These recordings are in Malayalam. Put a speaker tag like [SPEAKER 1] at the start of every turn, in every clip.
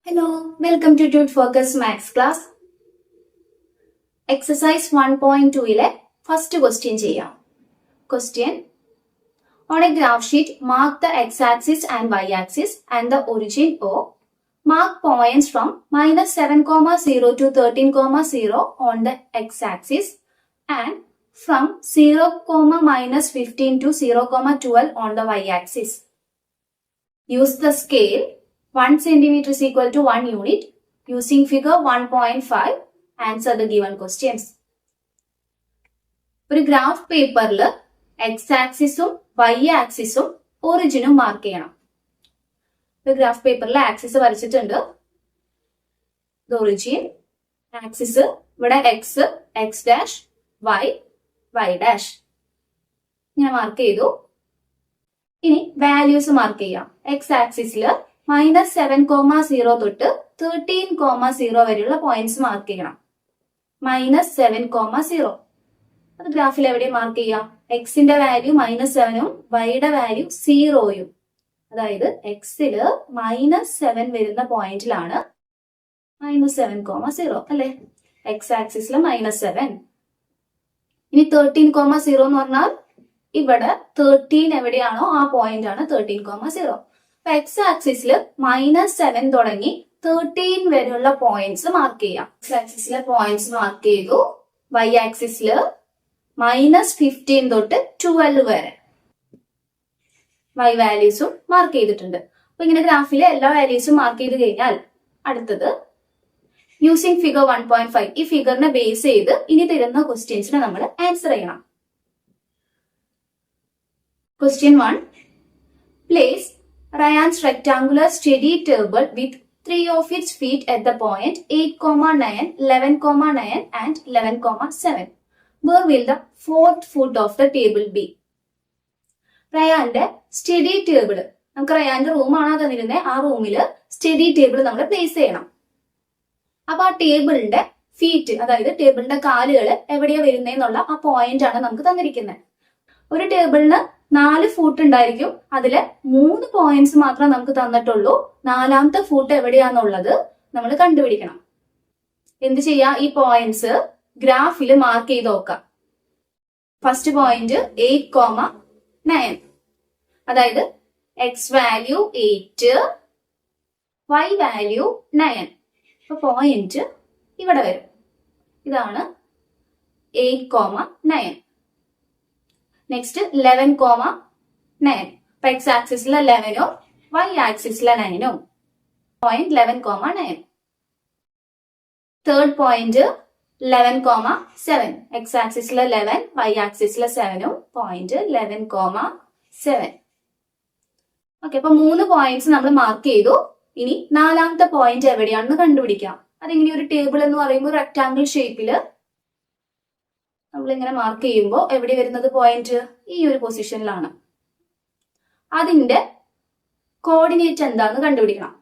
[SPEAKER 1] Hello, welcome to Tude Focus Maths class. Exercise 1.2 ile first question ചെയ്യാം. Question: on a graph sheet, mark the x-axis and y-axis and the origin O. Mark points from minus 7,0 to 13,0 on the x-axis and from 0, minus 15 to 0,12 on the y-axis. Use the scale 1 centimeter is equal to 1 unit. Using figure 1.5, answer the given questions. ഒരു ഗ്രാഫ് പേപ്പറിൽ എക്സ് ആക്സിസും വൈ ആക്സിസും ഒറിജിനും മാർക്ക് ചെയ്യണം. ഒരു ഗ്രാഫ് പേപ്പറിൽ ആക്സിസ് വരച്ചിട്ടുണ്ട്. ഒറിജിൻ ആക്സിസ് ഇവിടെ X, X dash, Y, Y dash ഇങ്ങനെ മാർക്ക് ചെയ്തു. ഇനി വാല്യൂസ് മാർക്ക് ചെയ്യാം. എക്സ് ആക്സിസില് minus 7,0 തൊട്ട് 13,0 വരെയുള്ള പോയിന്റ്സ് മാർക്ക് ചെയ്യണം. minus 7,0 അത് ഗ്രാഫിൽ എവിടെ മാർക്ക് ചെയ്യാം? എക്സിന്റെ വാല്യൂ -7ഉം വൈയുടെ വാല്യൂ 0യും. അതായത് എക്സില് -7 വരുന്ന പോയിന്റിലാണ് -7,0 അല്ലെ? എക്സ് ആക്സിസില് -7. ഇനി 13,0 എന്ന് പറഞ്ഞാൽ ഇവിടെ 13 എവിടെയാണോ ആ പോയിന്റ് ആണ് 13,0. എക്സ് ആക്സിസിൽ -7 തുടങ്ങി 13 വരെയുള്ള പോയിന്റ്സ് മാർക്ക് ചെയ്യാം. എക്സ് ആക്സിസിലെ പോയിന്റ്സ് മാർക്ക് ചെയ്തു. വൈ ആക്സിസിൽ -15 തൊട്ട് 12 വരെ വൈ വാല്യൂസും മാർക്ക് ചെയ്തിട്ടുണ്ട്. അപ്പൊ ഇങ്ങനെ ഗ്രാഫിലെ എല്ലാ വാല്യൂസും മാർക്ക് ചെയ്ത് കഴിഞ്ഞാൽ അടുത്തത് യൂസിങ് ഫിഗർ 1.5 ഈ ഫിഗറിനെ ബേസ് ചെയ്ത് ഇനി തരുന്ന ക്വസ്റ്റ്യൻസിന് നമ്മൾ ആൻസർ ചെയ്യണം. Question 1. Place Ryan's rectangular steady table with 3 of its feet at the point 8,9, 11,9 and 11,7. Where will the fourth foot of the table be? റയാന്റെ സ്റ്റഡി ടേബിൾ, നമുക്ക് റയാന്റെ റൂമാണ് തന്നിരുന്നത്. ആ റൂമില് സ്റ്റഡി ടേബിൾ നമ്മൾ പ്ലേസ് ചെയ്യണം. അപ്പൊ ആ ടേബിളിന്റെ ഫീറ്റ്, അതായത് ടേബിളിന്റെ കാലുകൾ എവിടെയാ വരുന്നതെന്നുള്ള ആ പോയിന്റ് ആണ് നമുക്ക് തന്നിരിക്കുന്നത്. ഒരു ടേബിളിന് 4 ഫൂട്ട് ഉണ്ടായിരിക്കും. അതില് 3 പോയിന്റ്സ് മാത്രം നമുക്ക് തന്നിട്ടുള്ളൂ. 4ാമത്തെ ഫൂട്ട് എവിടെയാന്നുള്ളത് നമ്മൾ കണ്ടുപിടിക്കണം. എന്ത് ചെയ്യാ? ഈ പോയിന്റ്സ് ഗ്രാഫിൽ മാർക്ക് ചെയ്ത് നോക്കാം. ഫസ്റ്റ് പോയിന്റ് 8,9, അതായത് എക്സ് വാല്യൂ 8, വൈ വാല്യൂ 9. അപ്പൊ പോയിന്റ് ഇവിടെ വരും. ഇതാണ് 8,9. നെക്സ്റ്റ് 11,9. അപ്പൊ എക്സ് ആക്സിസിലെ 11ഉം വൈ ആക്സിസിലെ 9ഉം പോയിന്റ് 11,9. Third point 11,7. എക്സ് ആക്സിസിലെ 11, വൈ ആക്സിസിലെ 7ഉം പോയിന്റ് 11,7. ഓക്കെ, അപ്പൊ 3 പോയിന്റ്സ് നമ്മൾ മാർക്ക് ചെയ്തു. ഇനി 4ാമത്തെ പോയിന്റ് എവിടെയാണെന്ന് കണ്ടുപിടിക്കാം. അതിങ്ങനെ ഒരു ടേബിൾ എന്ന് പറയുമ്പോൾ റെക്ടാംഗിൾ ഷേപ്പില് നമ്മളിങ്ങനെ മാർക്ക് ചെയ്യുമ്പോൾ എവിടെ വരുന്നത് പോയിന്റ്? ഈ ഒരു പൊസിഷനിലാണ്. അതിന്റെ കോർഡിനേറ്റ് എന്താന്ന് കണ്ടുപിടിക്കണം.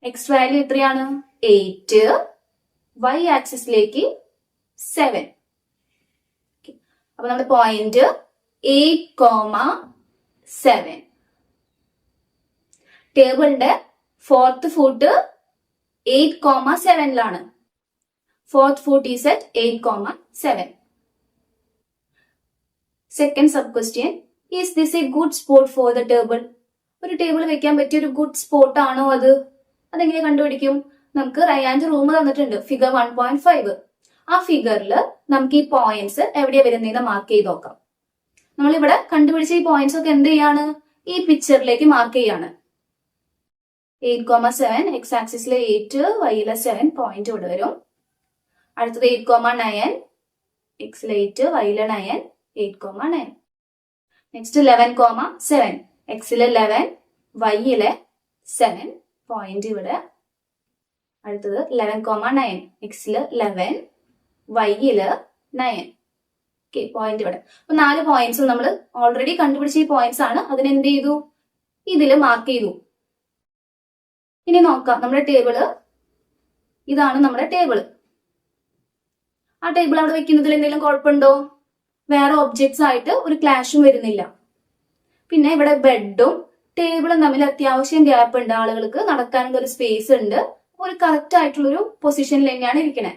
[SPEAKER 1] എക്സ് വാല്യൂ എത്രയാണ്? 8, വൈ ആക്സിസിലേക്ക് 7. അപ്പൊ നമ്മുടെ പോയിന്റ് 8,7. ടേബിളിന്റെ ഫോർത്ത് ഫൂട്ട് 8,7ലാണ്. Fourth foot is at 8,7. Second sub question. Is this a good spot for the table? ഒരു ടേബിൾ വെക്കാൻ പറ്റിയ ഒരു ഗുഡ് സ്പോട്ട് ആണോ അത്? അതെങ്ങനെ കണ്ടുപിടിക്കും? നമുക്ക് റയാന്റെ റൂം തന്നിട്ടുണ്ട്, ഫിഗർ 1.5. ആ ഫിഗറിൽ നമുക്ക് ഈ പോയിന്റ്സ് എവിടെയാ വരുന്നതെന്ന് മാർക്ക് ചെയ്ത് നോക്കാം. നമ്മളിവിടെ കണ്ടുപിടിച്ച ഈ പോയിന്റ്സ് ഒക്കെ എന്ത് ചെയ്യാണ്? ഈ പിക്ചറിലേക്ക് മാർക്ക് ചെയ്യാണ്. 8,7, എക്സ് ആക്സിസിലെ 8, വൈയിലെ 7 പോയിന്റ് ഇവിടെ വരും. അടുത്തത് 8,9, എക്സിലെ 8, വൈയിലെ 9, 8,9. നെക്സ്റ്റ് 11,7, എക്സിലെ 11, വൈയിലെ 7 പോയിന്റ് ഇവിടെ. അടുത്തത് 11,9, എക്സില് 11, വൈയില് 9. ഓക്കെ, പോയിന്റ് ഇവിടെ. അപ്പൊ 4 പോയിന്റ്സും നമ്മൾ ഓൾറെഡി കണ്ടുപിടിച്ച ഈ പോയിന്റ്സ് ആണ്. അതിനെന്ത് ചെയ്തു? ഇതില് മാർക്ക് ചെയ്തു. ഇനി നോക്കാം നമ്മുടെ ടേബിള്. ഇതാണ് നമ്മുടെ ടേബിള്. ആ ടേബിൾ അവിടെ വെക്കുന്നതിൽ എന്തെങ്കിലും കുഴപ്പമുണ്ടോ? വേറെ ഒബ്ജക്ട്സ് ആയിട്ട് ഒരു ക്ലാഷും വരുന്നില്ല. പിന്നെ ഇവിടെ ബെഡും ടേബിളും തമ്മിൽ അത്യാവശ്യം ഗ്യാപ്പ് ഉണ്ട്, ആളുകൾക്ക് നടക്കാനുള്ള ഒരു സ്പേസ് ഉണ്ട്, ഒരു കറക്റ്റ് ആയിട്ടുള്ളൊരു പൊസിഷനിൽ തന്നെയാണ് ഇരിക്കണേ.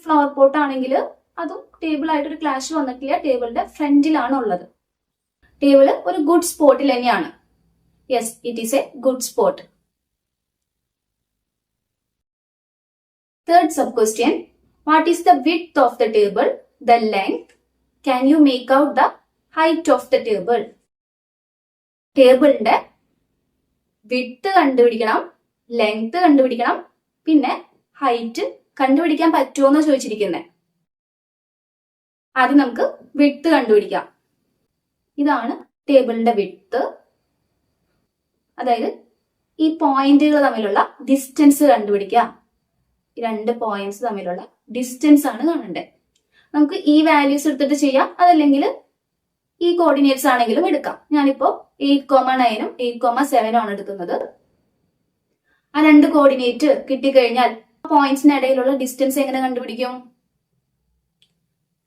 [SPEAKER 1] ഫ്ലവർ പോട്ട് ആണെങ്കിൽ അതും ടേബിൾ ആയിട്ടൊരു ക്ലാഷ് വന്നിട്ടില്ല, ടേബിളിന്റെ ഫ്രണ്ടിലാണ് ഉള്ളത്. ടേബിൾ ഒരു ഗുഡ് സ്പോട്ടിൽ തന്നെയാണ്. Yes, it is A good spot. Third sub question. What is the width of the table? The length? Can you make out the height of the table? ടേബിളിന്റെ വിഡ്ത്ത് കണ്ടുപിടിക്കണം, ലെങ്ത് കണ്ടുപിടിക്കണം, പിന്നെ ഹൈറ്റ് കണ്ടുപിടിക്കാൻ പറ്റുമോ എന്ന് ചോദിച്ചിരിക്കുന്നത്. ആദ്യം നമുക്ക് വിഡ്ത്ത് കണ്ടുപിടിക്കാം. ഇതാണ് ടേബിളിന്റെ വിഡ്ത്ത്, അതായത് ഈ പോയിന്റുകൾ തമ്മിലുള്ള ഡിസ്റ്റൻസ് കണ്ടുപിടിക്കാം. ഈ രണ്ട് പോയിന്റ്സ് തമ്മിലുള്ള ഡിസ്റ്റൻസ് ആണ് കാണേണ്ടത്. നമുക്ക് ഈ വാല്യൂസ് എടുത്തിട്ട് ചെയ്യാം, അതല്ലെങ്കിൽ ഈ കോർഡിനേറ്റ്സ് ആണെങ്കിലും എടുക്കാം. ഞാനിപ്പോ 8,9 8,7 ആണ് എടുക്കുന്നത്. ആ രണ്ട് കോർഡിനേറ്റ് കിട്ടിക്കഴിഞ്ഞാൽ പോയിന്റ്സിന് ഇടയിലുള്ള ഡിസ്റ്റൻസ് എങ്ങനെ കണ്ടുപിടിക്കും?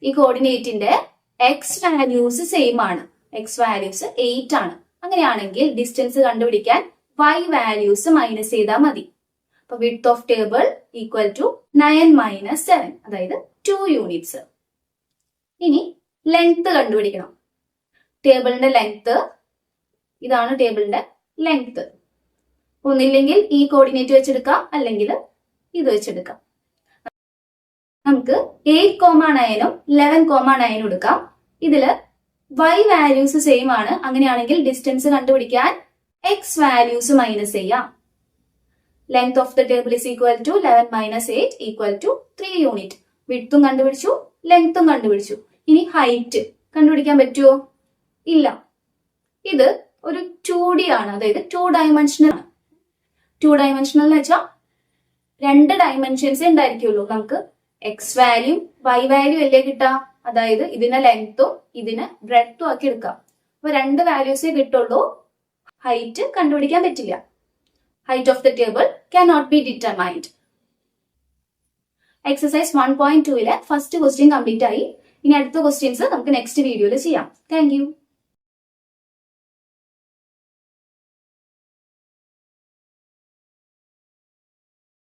[SPEAKER 1] ഈ കോർഡിനേറ്റിന്റെ എക്സ് വാല്യൂസ് സെയിം ആണ്, എക്സ് വാല്യൂസ് 8 ആണ്. അങ്ങനെയാണെങ്കിൽ ഡിസ്റ്റൻസ് കണ്ടുപിടിക്കാൻ y വാല്യൂസ് മൈനസ് ചെയ്താൽ മതി. അപ്പൊ width of table equal to 9 - 7, അതായത് 2 യൂണിറ്റ്സ്. ഇനി ലെങ്ത് കണ്ടുപിടിക്കണം. ടേബിളിന്റെ ലെങ്ത് ഇതാണ്, ടേബിളിന്റെ ലെങ്ത്. ഒന്നില്ലെങ്കിൽ ഈ കോർഡിനേറ്റ് വെച്ചെടുക്കാം, അല്ലെങ്കിൽ ഇത് വെച്ചെടുക്കാം. നമുക്ക് 8,9 11,9 എടുക്കാം. ഇതില് y വാല്യൂസ് സെയിം ആണ്. അങ്ങനെയാണെങ്കിൽ ഡിസ്റ്റൻസ് കണ്ടുപിടിക്കാൻ x വാല്യൂസ് മൈനസ് ചെയ്യാം. Length of the table is equal to 11 - 8 equal to 3 unit. വിഡ്ത്തും കണ്ടുപിടിച്ചു, ലെങ്ത്തും കണ്ടുപിടിച്ചു. ഇനി ഹൈറ്റ് കണ്ടുപിടിക്കാൻ പറ്റുമോ? ഇല്ല. ഇത് ഒരു 2D ആണ്, അതായത് 2 ഡയമെൻഷനൽ ആണ്. 2 ഡയമെൻഷനൽ എന്ന് വെച്ചാൽ 2 ഡയമെൻഷൻസ് ഉണ്ടായിരിക്കുള്ളൂ. നമുക്ക് എക്സ് വാല്യൂ y വാല്യൂ അല്ലേ കിട്ടാം, അതായത് ഇതിനെ ലെങ്ത്തും ഇതിനെ ബ്രെഡ്ത്തും ആക്കി എടുക്കാം. അപ്പൊ 2 വാല്യൂസേ കിട്ടുള്ളൂ, ഹൈറ്റ് കണ്ടുപിടിക്കാൻ പറ്റില്ല. Height of the table cannot be determined. Exercise 1.2 first question complete ആയി. ഇനി അടുത്ത ക്വസ്റ്റ്യൻസ് നമുക്ക് നെക്സ്റ്റ് വീഡിയോയിൽ ചെയ്യാം. Thank you.